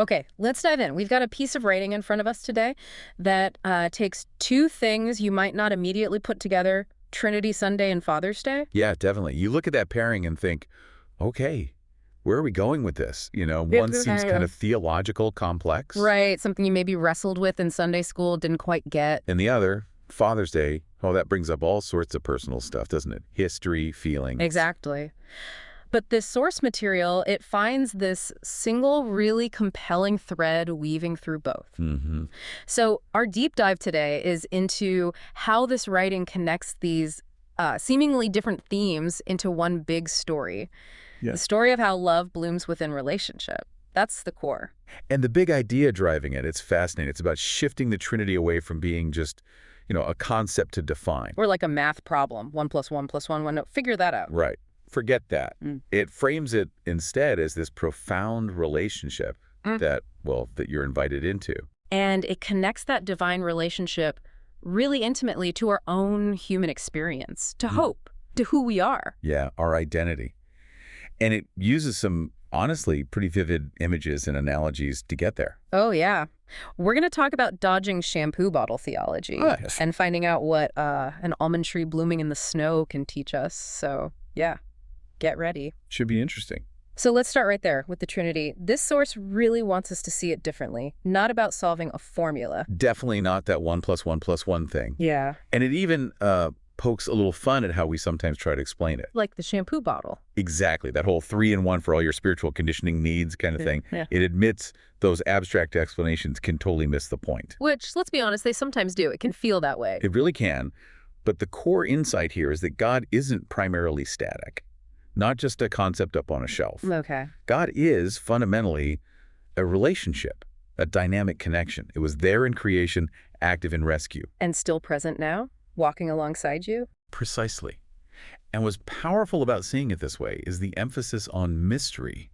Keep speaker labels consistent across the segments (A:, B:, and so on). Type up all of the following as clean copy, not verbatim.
A: Okay, let's dive in. We've got a piece of writing in front of us today that takes two things you might not immediately put together, Trinity Sunday and Father's Day.
B: Yeah, definitely. You look at that pairing and think, okay, where are we going with this? One seems kind
A: Yeah.
B: of theological, complex,
A: Right, something you maybe wrestled with in Sunday school, didn't quite get.
B: and the other, Father's Day, oh, that brings up all sorts of personal stuff, doesn't it? History, feelings.
A: Exactly. But this source material, it finds this single, really compelling thread weaving through both.
B: Mm-hmm.
A: So our deep dive today is into how this writing connects these seemingly different themes into one big story.
B: Yeah.
A: The story of how love blooms within relationship. That's the core.
B: And the big idea driving it, it's fascinating. It's about shifting the Trinity away from being just, a concept to define.
A: Or like a math problem, 1 + 1 + 1, no, figure that out.
B: Right. Forget that.
A: Mm.
B: It frames it instead as this profound relationship that you're invited into.
A: And it connects that divine relationship really intimately to our own human experience, to hope, to who we are.
B: Yeah, our identity. And it uses some, honestly, pretty vivid images and analogies to get there.
A: Oh, yeah. We're going to talk about dodging shampoo bottle theology
B: Yes.
A: and finding out what an almond tree blooming in the snow can teach us. So, yeah, get ready.
B: Should be interesting.
A: So let's start right there with the Trinity. This source really wants us to see it differently, not about solving a formula.
B: Definitely not that 1 + 1 + 1 thing.
A: Yeah.
B: And it even pokes a little fun at how we sometimes try to explain it.
A: Like the shampoo bottle.
B: Exactly. That whole 3-in-1 for all your spiritual conditioning needs kind of thing.
A: Yeah.
B: It admits those abstract explanations can totally miss the point.
A: Which, let's be honest, they sometimes do. It can feel that way.
B: It really can. But the core insight here is that God isn't primarily static, not just a concept up on a shelf.
A: Okay.
B: God is fundamentally a relationship, a dynamic connection. It was there in creation, active in rescue.
A: And still present now, walking alongside you?
B: Precisely. And what's powerful about seeing it this way is the emphasis on mystery,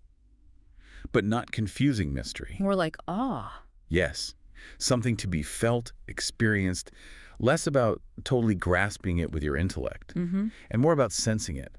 B: but not confusing mystery.
A: More like awe.
B: Yes, something to be felt, experienced, less about totally grasping it with your intellect, and more about sensing it.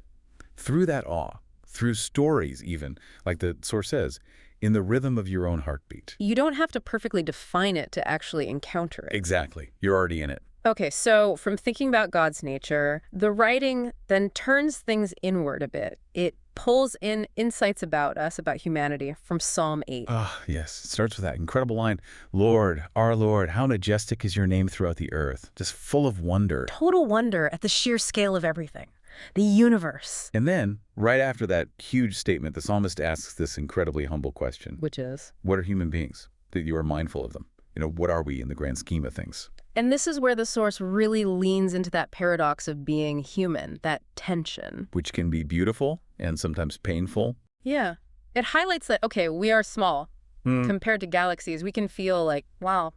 B: Through that awe, through stories even, like the source says, in the rhythm of your own heartbeat.
A: You don't have to perfectly define it to actually encounter it.
B: Exactly. You're already in it.
A: Okay, so from thinking about God's nature, the writing then turns things inward a bit. It pulls in insights about us, about humanity, from Psalm 8.
B: Ah, yes. It starts with that incredible line, Lord, our Lord, how majestic is your name throughout the earth. Just full of wonder.
A: Total wonder at the sheer scale of everything. The universe.
B: And then, right after that huge statement, the psalmist asks this incredibly humble question.
A: Which is?
B: What are human beings? That you are mindful of them. What are we in the grand scheme of things?
A: And this is where the source really leans into that paradox of being human, that tension.
B: Which can be beautiful and sometimes painful.
A: Yeah. It highlights that, okay, we are small. Compared to galaxies, we can feel like, wow,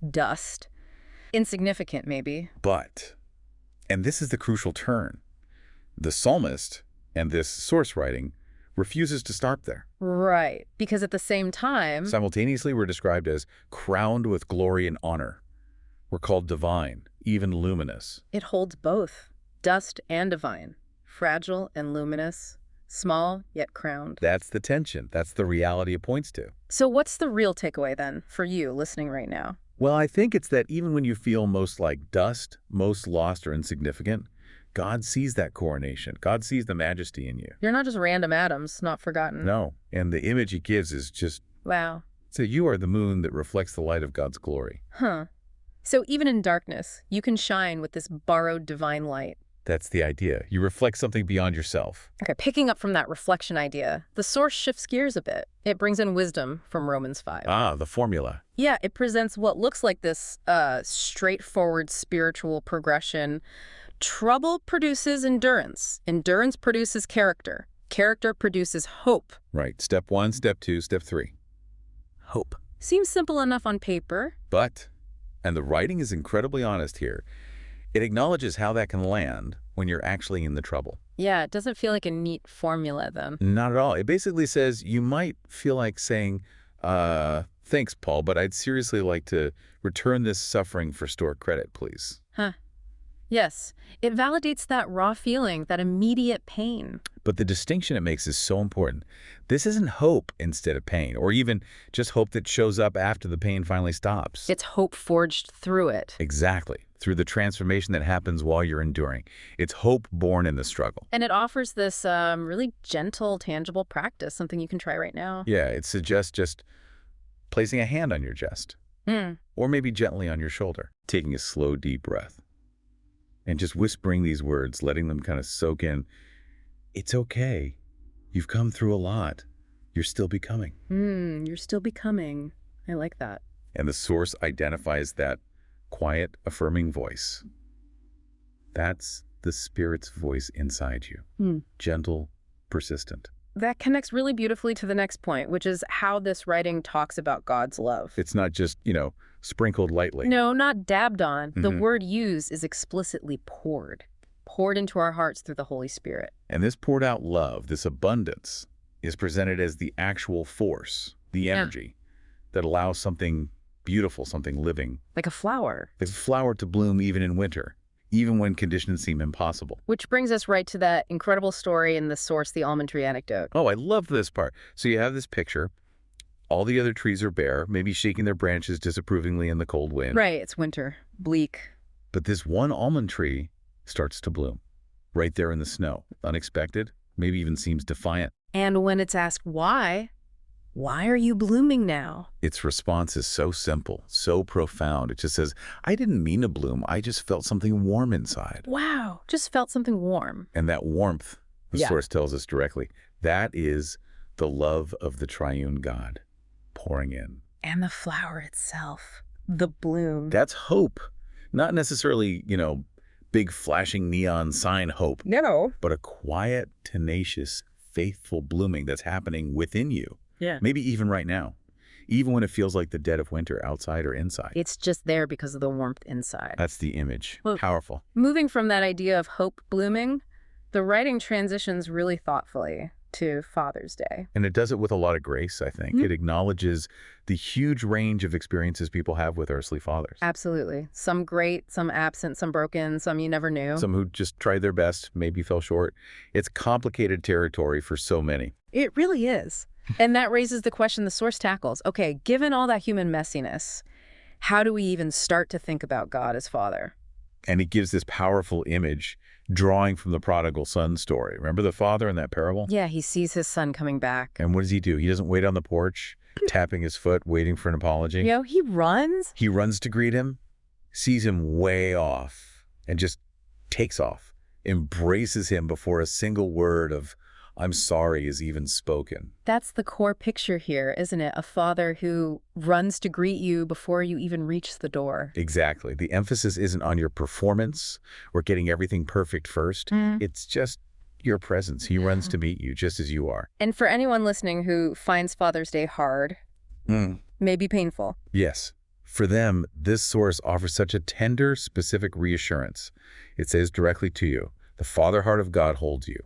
A: dust. Insignificant, maybe.
B: But, and this is the crucial turn, the psalmist and this source writing refuses to stop there.
A: Right. Because at the same time...
B: Simultaneously, we're described as crowned with glory and honor. We're called divine, even luminous.
A: It holds both, dust and divine, fragile and luminous, small yet crowned.
B: That's the tension. That's the reality it points to.
A: So what's the real takeaway then for you listening right now?
B: Well, I think it's that even when you feel most like dust, most lost or insignificant, God sees that coronation. God sees the majesty in you.
A: You're not just random atoms, not forgotten.
B: No. And the image he gives is just...
A: Wow.
B: So you are the moon that reflects the light of God's glory.
A: Huh. So even in darkness, you can shine with this borrowed divine light.
B: That's the idea. You reflect something beyond yourself.
A: Okay, picking up from that reflection idea, the source shifts gears a bit. It brings in wisdom from Romans 5.
B: Ah, the formula.
A: Yeah, it presents what looks like this straightforward spiritual progression. Trouble produces endurance. Endurance produces character. Character produces hope.
B: Right. Step 1, step 2, step 3. Hope.
A: Seems simple enough on paper.
B: But, and the writing is incredibly honest here, it acknowledges how that can land when you're actually in the trouble.
A: Yeah, it doesn't feel like a neat formula then.
B: Not at all. It basically says you might feel like saying, thanks, Paul, but I'd seriously like to return this suffering for store credit, please.
A: Huh. Yes, it validates that raw feeling, that immediate pain.
B: But the distinction it makes is so important. This isn't hope instead of pain, or even just hope that shows up after the pain finally stops.
A: It's hope forged through it.
B: Exactly. Through the transformation that happens while you're enduring. It's hope born in the struggle.
A: And it offers this really gentle, tangible practice, something you can try right now.
B: Yeah, it suggests just placing a hand on your chest, or maybe gently on your shoulder, taking a slow, deep breath, and just whispering these words, letting them kind of soak in. It's okay. You've come through a lot. You're still becoming.
A: You're still becoming. I like that.
B: And the source identifies that quiet, affirming voice. That's the Spirit's voice inside you. Gentle, persistent.
A: That connects really beautifully to the next point, which is how this writing talks about God's love.
B: It's not just, sprinkled lightly.
A: No, not dabbed on. The word used is explicitly poured into our hearts through the Holy Spirit.
B: And this poured out love, this abundance, is presented as the actual force, the energy that allows something beautiful, something living.
A: Like a flower.
B: The flower to bloom even in winter, even when conditions seem impossible.
A: Which brings us right to that incredible story in the source, the almond tree anecdote.
B: Oh, I love this part. So you have this picture. All the other trees are bare, maybe shaking their branches disapprovingly in the cold wind.
A: Right, it's winter. Bleak.
B: But this one almond tree starts to bloom, right there in the snow. Unexpected, maybe even seems defiant.
A: And when it's asked why are you blooming now?
B: Its response is so simple, so profound. It just says, I didn't mean to bloom. I just felt something warm inside.
A: Wow, just felt something warm.
B: And that warmth, the source tells us directly, that is the love of the triune God pouring in.
A: And the flower itself, the bloom.
B: That's hope. Not necessarily, big flashing neon sign hope.
A: No.
B: But a quiet, tenacious, faithful blooming that's happening within you.
A: Yeah.
B: Maybe even right now. Even when it feels like the dead of winter outside or inside.
A: It's just there because of the warmth inside.
B: That's the image.
A: Well,
B: powerful.
A: Moving from that idea of hope blooming, the writing transitions really thoughtfully to Father's Day.
B: And it does it with a lot of grace, I think. It acknowledges the huge range of experiences people have with earthly fathers.
A: Absolutely. Some great, some absent, some broken, some you never knew.
B: Some who just tried their best, maybe fell short. It's complicated territory for so many.
A: It really is. And that raises the question the source tackles. Okay, given all that human messiness, how do we even start to think about God as Father?
B: And it gives this powerful image drawing from the prodigal son story. Remember the father in that parable?
A: Yeah, he sees his son coming back.
B: And what does he do? He doesn't wait on the porch, tapping his foot, waiting for an apology.
A: He runs.
B: He runs to greet him, sees him way off, and just takes off, embraces him before a single word of, I'm sorry is even spoken.
A: That's the core picture here, isn't it? A father who runs to greet you before you even reach the door.
B: Exactly. The emphasis isn't on your performance or getting everything perfect first. It's just your presence. He runs to meet you just as you are.
A: And for anyone listening who finds Father's Day hard, maybe painful.
B: Yes. For them, this source offers such a tender, specific reassurance. It says directly to you, the Father heart of God holds you.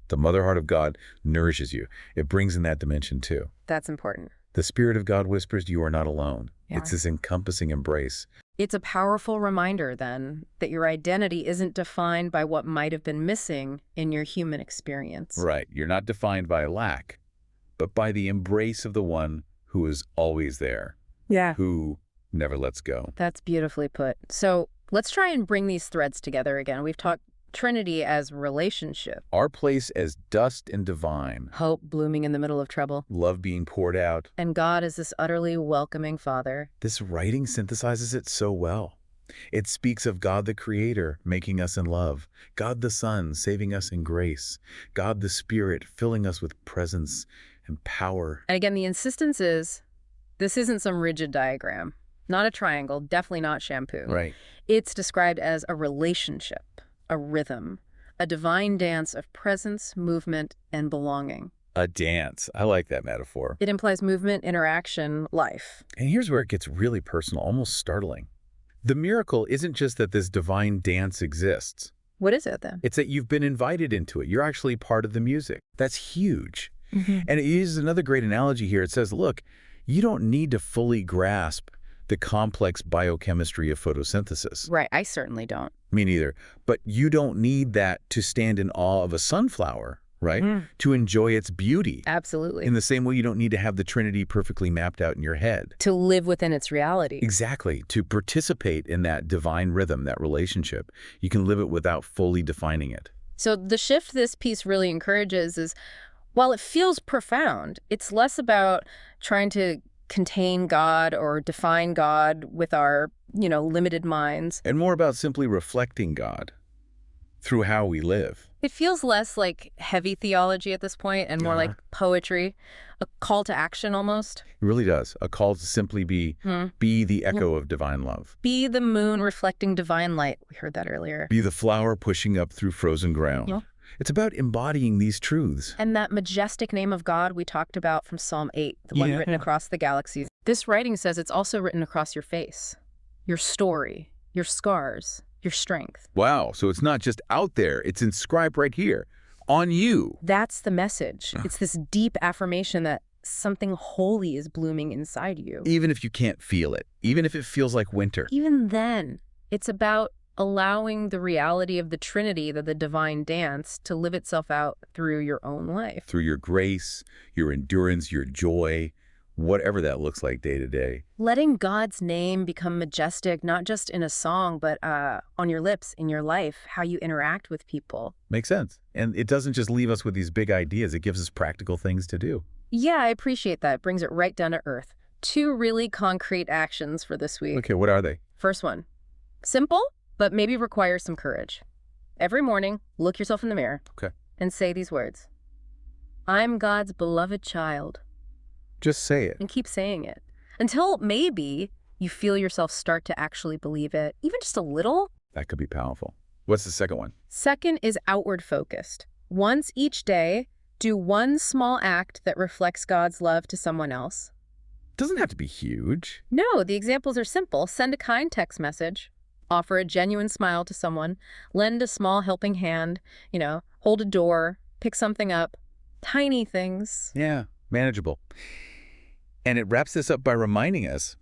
B: The mother heart of God nourishes you. It brings in that dimension too.
A: That's important.
B: The Spirit of God whispers you are not alone.
A: Yeah.
B: It's this encompassing embrace.
A: It's a powerful reminder, then, that your identity isn't defined by what might have been missing in your human experience.
B: Right. You're not defined by lack, but by the embrace of the one who is always there.
A: Yeah.
B: Who never lets go.
A: That's beautifully put. So let's try and bring these threads together again. We've talked Trinity as relationship.
B: Our place as dust and divine.
A: Hope blooming in the middle of trouble.
B: Love being poured out.
A: And God is this utterly welcoming Father.
B: This writing synthesizes it so well. It speaks of God the Creator making us in love, God the Son saving us in grace, God the Spirit filling us with presence and power.
A: And again, the insistence is, this isn't some rigid diagram, not a triangle, definitely not shampoo.
B: Right.
A: It's described as a relationship, a rhythm, a divine dance of presence, movement, and belonging.
B: A dance. I like that metaphor.
A: It implies movement, interaction, life.
B: And here's where it gets really personal, almost startling. The miracle isn't just that this divine dance exists.
A: What is it then?
B: It's that you've been invited into it. You're actually part of the music. That's huge. And it uses another great analogy here. It says, look, you don't need to fully grasp the complex biochemistry of photosynthesis.
A: Right, I certainly don't.
B: Me neither. But you don't need that to stand in awe of a sunflower, right? To enjoy its beauty.
A: Absolutely.
B: In the same way you don't need to have the Trinity perfectly mapped out in your head.
A: To live within its reality.
B: Exactly. To participate in that divine rhythm, that relationship. You can live it without fully defining it.
A: So the shift this piece really encourages is, while it feels profound, it's less about trying to contain God or define God with our, limited minds.
B: And more about simply reflecting God through how we live.
A: It feels less like heavy theology at this point and more like poetry, a call to action almost.
B: It really does. A call to simply be the echo of divine love.
A: Be the moon reflecting divine light. We heard that earlier.
B: Be the flower pushing up through frozen ground.
A: Yeah.
B: It's about embodying these truths.
A: And that majestic name of God we talked about from Psalm 8, the one written across the galaxies. This writing says it's also written across your face, your story, your scars, your strength.
B: Wow, so it's not just out there, it's inscribed right here, on you.
A: That's the message. It's this deep affirmation that something holy is blooming inside you.
B: Even if you can't feel it, even if it feels like winter.
A: Even then, it's about allowing the reality of the Trinity, the divine dance, to live itself out through your own life.
B: Through your grace, your endurance, your joy, whatever that looks like day to day.
A: Letting God's name become majestic, not just in a song, but on your lips, in your life, how you interact with people.
B: Makes sense. And it doesn't just leave us with these big ideas. It gives us practical things to do.
A: Yeah, I appreciate that. It brings it right down to earth. 2 really concrete actions for this week.
B: Okay, what are they?
A: First one, simple, but maybe requires some courage. Every morning, look yourself in the mirror.
B: Okay.
A: And say these words. I'm God's beloved child.
B: Just say it.
A: And keep saying it. Until maybe you feel yourself start to actually believe it, even just a little.
B: That could be powerful. What's the second one?
A: Second is outward focused. Once each day, do one small act that reflects God's love to someone else.
B: Doesn't have to be huge.
A: No, the examples are simple. Send a kind text message. Offer a genuine smile to someone. Lend a small helping hand. Hold a door. Pick something up. Tiny things.
B: Yeah, manageable. And it wraps this up by reminding us,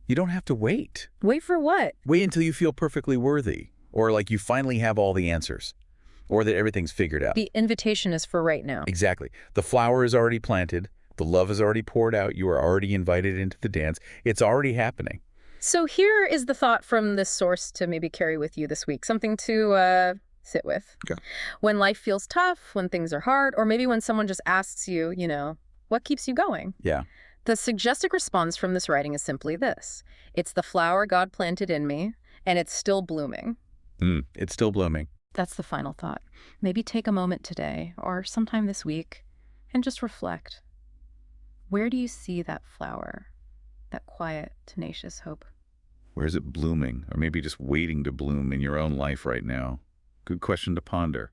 B: you don't have to wait.
A: Wait for what?
B: Wait until you feel perfectly worthy, or like you finally have all the answers, or that everything's figured out.
A: The invitation is for right now.
B: Exactly. The flower is already planted. The love is already poured out. You are already invited into the dance. It's already happening.
A: So here is the thought from this source to maybe carry with you this week. Something to sit with.
B: Okay.
A: When life feels tough, when things are hard, or maybe when someone just asks you, what keeps you going?
B: Yeah.
A: The suggested response from this writing is simply this. It's the flower God planted in me, and it's still blooming.
B: It's still blooming.
A: That's the final thought. Maybe take a moment today, or sometime this week, and just reflect. Where do you see that flower? That quiet, tenacious hope?
B: Where is it blooming? Or maybe just waiting to bloom in your own life right now? Good question to ponder.